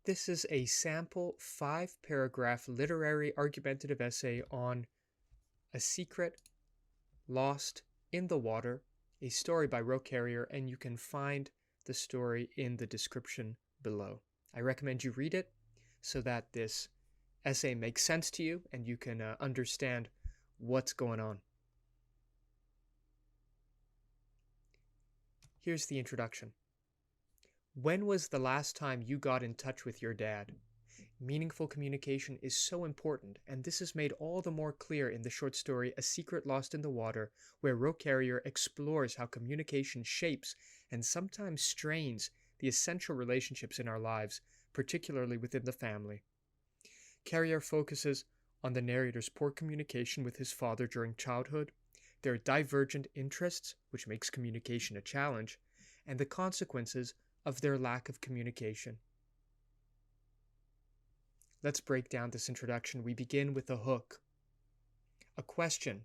This is a sample 5-paragraph literary argumentative essay on A Secret Lost in the Water, a story by Roe Carrier, and you can find the story in the description below. I recommend you read it so that this essay makes sense to you and you can understand what's going on. Here's the introduction. When was the last time you got in touch with your dad? Meaningful communication is so important, and this is made all the more clear in the short story A Secret Lost in the Water, where Roe Carrier explores how communication shapes and sometimes strains the essential relationships in our lives, particularly within the family. Carrier focuses on the narrator's poor communication with his father during childhood, their divergent interests, which makes communication a challenge, and the consequences of their lack of communication. Let's break down this introduction. We begin with a hook, a question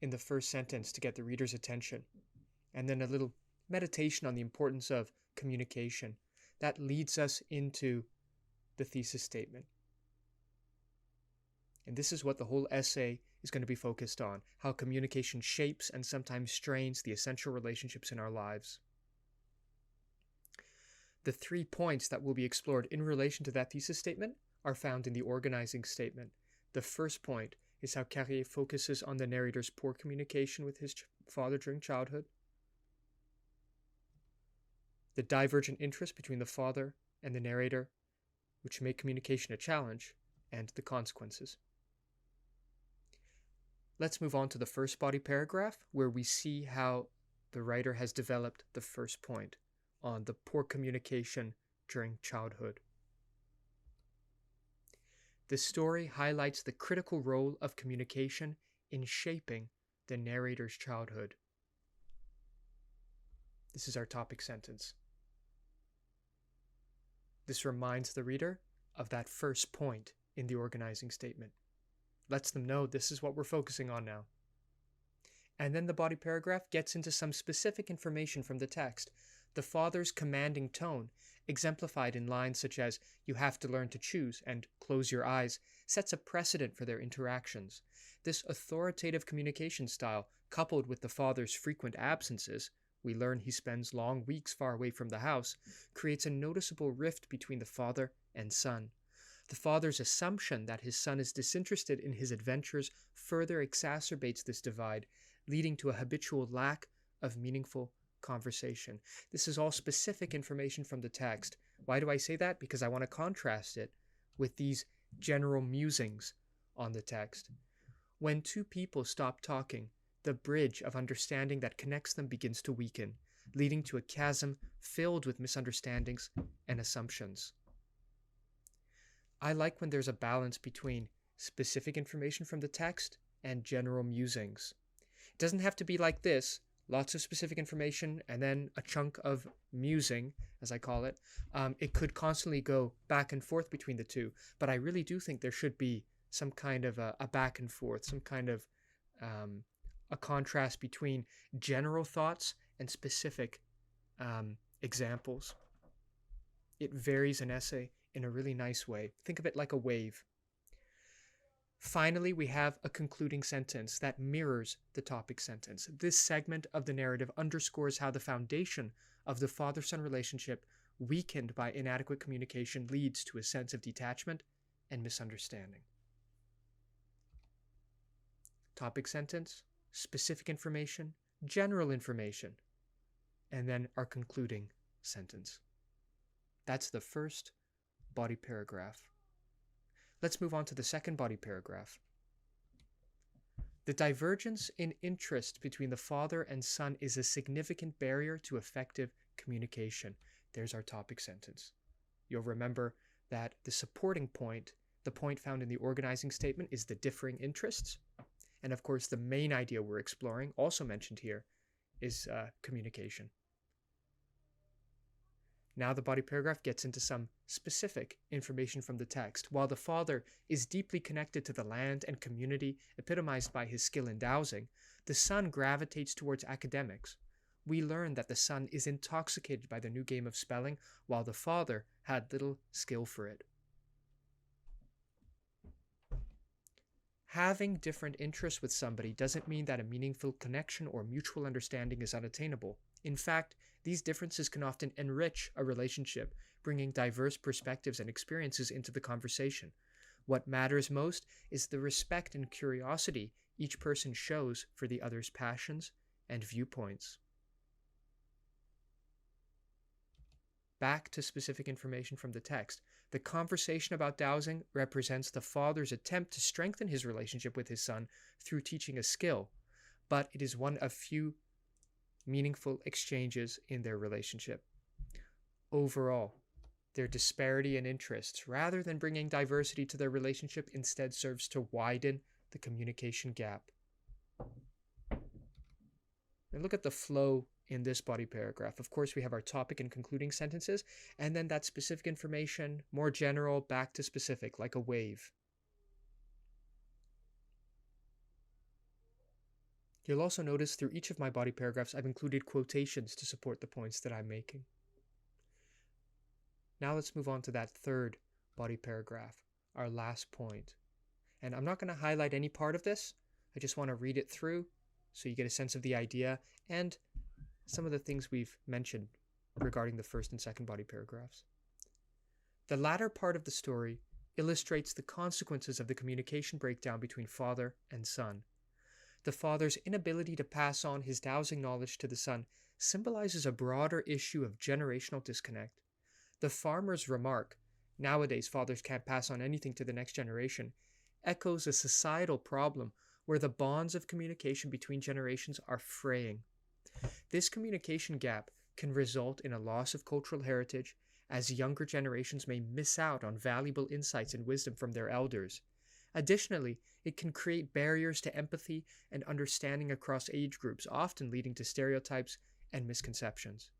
in the first sentence to get the reader's attention, and then a little meditation on the importance of communication. That leads us into the thesis statement. And this is what the whole essay is going to be focused on, how communication shapes and sometimes strains the essential relationships in our lives. The 3 points that will be explored in relation to that thesis statement are found in the organizing statement. The first point is how Carrier focuses on the narrator's poor communication with his father during childhood, the divergent interest between the father and the narrator, which make communication a challenge, and the consequences. Let's move on to the first body paragraph, where we see how the writer has developed the first point on the poor communication during childhood. The story highlights the critical role of communication in shaping the narrator's childhood. This is our topic sentence. This reminds the reader of that first point in the organizing statement. Lets them know this is what we're focusing on now. And then the body paragraph gets into some specific information from the text. The father's commanding tone, exemplified in lines such as, "You have to learn to choose," and "close your eyes," sets a precedent for their interactions. This authoritative communication style, coupled with the father's frequent absences, we learn he spends long weeks far away from the house, creates a noticeable rift between the father and son. The father's assumption that his son is disinterested in his adventures further exacerbates this divide, leading to a habitual lack of meaningful conversation. This is all specific information from the text. Why do I say that? Because I want to contrast it with these general musings on the text. When two people stop talking, the bridge of understanding that connects them begins to weaken, leading to a chasm filled with misunderstandings and assumptions. I like when there's a balance between specific information from the text and general musings. It doesn't have to be like this, lots of specific information and then a chunk of musing, as I call it. It could constantly go back and forth between the two, but I really do think there should be some kind of a back and forth, some kind of a contrast between general thoughts and specific examples. It varies an essay in a really nice way. Think of it like a wave. Finally, we have a concluding sentence that mirrors the topic sentence. This segment of the narrative underscores how the foundation of the father-son relationship, weakened by inadequate communication, leads to a sense of detachment and misunderstanding. Topic sentence, specific information, general information, and then our concluding sentence. That's the first body paragraph. Let's move on to the second body paragraph. The divergence in interest between the father and son is a significant barrier to effective communication. There's our topic sentence. You'll remember that the supporting point, the point found in the organizing statement, is the differing interests. And of course, the main idea we're exploring, also mentioned here, is communication. Now the body paragraph gets into some specific information from the text. While the father is deeply connected to the land and community epitomized by his skill in dowsing, the son gravitates towards academics. We learn that the son is intoxicated by the new game of spelling, while the father had little skill for it. Having different interests with somebody doesn't mean that a meaningful connection or mutual understanding is unattainable. In fact, these differences can often enrich a relationship, bringing diverse perspectives and experiences into the conversation. What matters most is the respect and curiosity each person shows for the other's passions and viewpoints. Back to specific information from the text. The conversation about dowsing represents the father's attempt to strengthen his relationship with his son through teaching a skill, but it is one of few meaningful exchanges in their relationship. Overall, their disparity in interests, rather than bringing diversity to their relationship, instead serves to widen the communication gap. And look at the flow in this body paragraph. Of course, we have our topic and concluding sentences, and then that specific information, more general, back to specific, like a wave. You'll also notice through each of my body paragraphs, I've included quotations to support the points that I'm making. Now let's move on to that third body paragraph, our last point. And I'm not going to highlight any part of this. I just want to read it through so you get a sense of the idea and some of the things we've mentioned regarding the first and second body paragraphs. The latter part of the story illustrates the consequences of the communication breakdown between father and son. The father's inability to pass on his dowsing knowledge to the son symbolizes a broader issue of generational disconnect. The farmer's remark, "Nowadays fathers can't pass on anything to the next generation," echoes a societal problem where the bonds of communication between generations are fraying. This communication gap can result in a loss of cultural heritage, as younger generations may miss out on valuable insights and wisdom from their elders. Additionally, it can create barriers to empathy and understanding across age groups, often leading to stereotypes and misconceptions.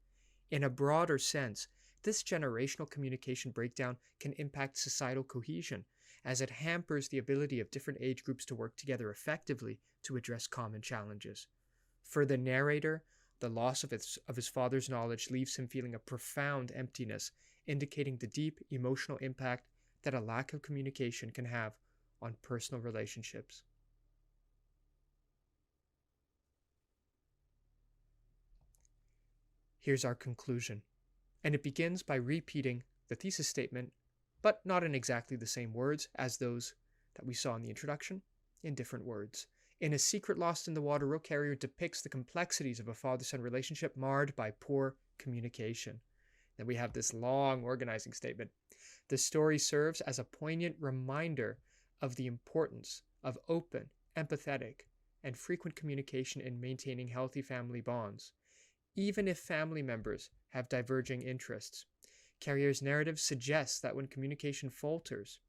In a broader sense, this generational communication breakdown can impact societal cohesion, as it hampers the ability of different age groups to work together effectively to address common challenges. For the narrator, the loss of his father's knowledge leaves him feeling a profound emptiness, indicating the deep emotional impact that a lack of communication can have on personal relationships. Here's our conclusion, and it begins by repeating the thesis statement, but not in exactly the same words as those that we saw in the introduction, in different words. In A Secret Lost in the Water, Roe Carrier depicts the complexities of a father-son relationship marred by poor communication. Then we have this long organizing statement. The story serves as a poignant reminder of the importance of open, empathetic, and frequent communication in maintaining healthy family bonds, even if family members have diverging interests. Carrier's narrative suggests that when communication falters,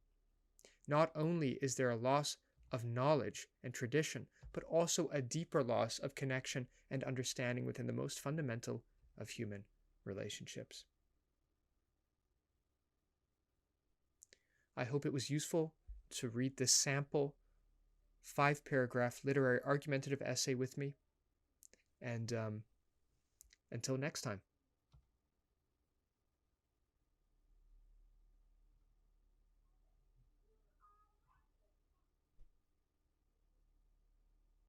not only is there a loss of knowledge and tradition, but also a deeper loss of connection and understanding within the most fundamental of human relationships. I hope it was useful to read this sample 5-paragraph literary argumentative essay with me. And until next time.